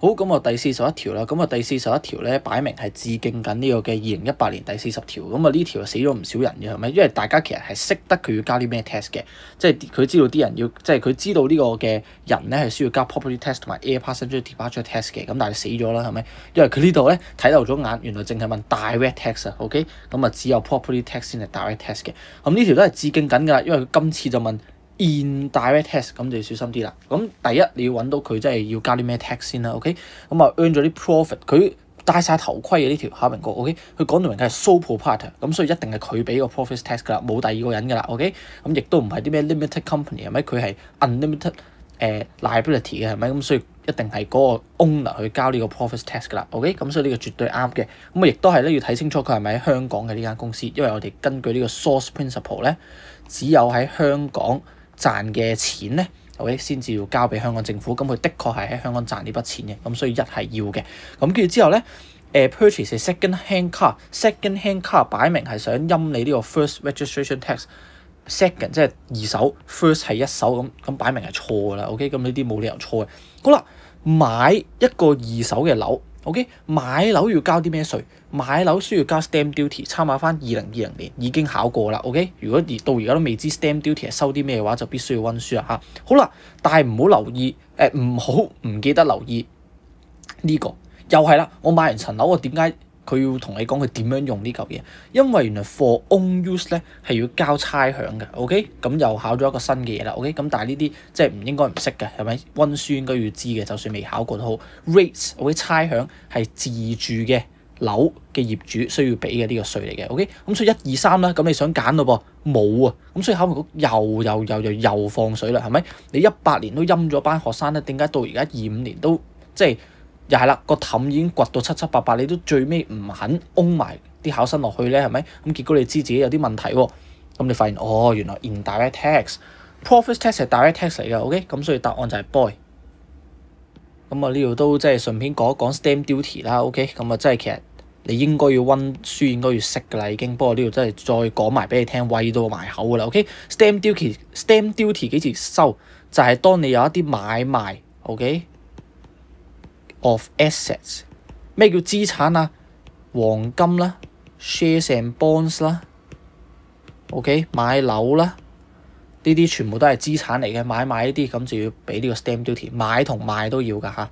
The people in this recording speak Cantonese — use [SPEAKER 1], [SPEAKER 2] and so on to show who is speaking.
[SPEAKER 1] 好，咁啊第41條啦，咁啊第41條咧擺明係致敬緊呢個嘅2018年第40條，咁啊呢條死咗唔少人嘅係咪？因為大家其實係識得佢要交啲咩 test 嘅，即係佢知道啲人要，即係佢知道呢個嘅人咧係需要交 property test 同埋 air passenger departure test 嘅，咁但係死咗啦係咪？因為佢呢度咧睇漏咗眼，原來淨係問 direct test 啊 ，OK， 咁啊只有 property test 先係 direct test 嘅，咁呢條都係致敬緊㗎啦，因為佢今次就問 indirect test， 咁就要小心啲啦。咁第一你要揾到佢真係要加啲咩 tax 先啦 ，OK， 咁啊 earn 咗啲 profit， 佢戴晒頭盔嘅呢條考評局 ，OK， 佢講到明佢係 sole proprietor， 咁所以一定係佢俾個 profit tax 㗎啦，冇第二個人㗎啦 ，OK， 咁亦都唔係啲咩 limited company 係咪？佢係 unlimited liability 嘅係咪？咁所以一定係嗰個 owner 去交呢個 profit tax 㗎啦 ，OK， 咁所以呢個絕對啱嘅。咁啊亦都係咧要睇清楚佢係咪喺香港嘅呢間公司，因為我哋根據呢個 source principle 咧，只有喺香港賺嘅錢咧 ，OK 先至要交俾香港政府，咁佢的確係喺香港賺呢筆錢嘅，咁所以一係要嘅。咁跟住之後咧，purchase second hand car，second hand car 擺明係想陰你呢個 first registration tax，second 即係二手 ，first 係一手咁擺明係錯㗎啦 ，OK， 咁呢啲冇理由錯嘅。好啦，買一個二手嘅樓。OK， 買樓要交啲咩稅？買樓需要交 stamp duty， 參考翻2020年已經考過啦。OK， 如果到而家都未知 stamp duty 係收啲咩嘅話，就必須要溫書啦嚇。好啦，但係唔好留意，唔好唔記得留意呢個，又係啦。我買完層樓，我點解佢要同你講佢點樣用呢嚿嘢？因為原來 for own use 咧係要交差餉嘅。OK， 咁又考咗一個新嘅嘢啦。OK， 咁但係呢啲即係唔應該唔識嘅，係咪？溫書應該要知嘅，就算未考過都好。rates OK， 差餉係自住嘅樓嘅業主需要俾嘅呢個稅嚟嘅。OK， 咁所以1、2、3啦，咁你想揀咯噃，冇啊，咁所以考評局又放水啦，係咪？你18年都陰咗班學生咧，點解到而家25年都即係？又係啦，個氹已經掘到七七八八，你都最尾唔肯擁埋啲考生落去咧，係咪？咁結果你知自己有啲問題喎，咁你發現原來 indirect tax、profit tax 係 direct tax 嚟嘅 ，OK， 咁所以答案就係 boy。咁啊呢度都即係順便講一講 stamp duty 啦 ，OK， 咁啊即係其實你應該要溫書，應該要識㗎啦已經。不過呢度真係再講埋俾你聽，喂到埋口㗎啦 ，OK。stamp duty 幾時收？就係當你有一啲買賣 ，OK。of assets， 咩叫資產啊？黃金啦 ，shares and bonds 啦 ，OK， 買樓啦，呢啲全部都係資產嚟嘅。買賣呢啲咁就要俾呢個 stamp duty， 買同賣都要㗎嚇。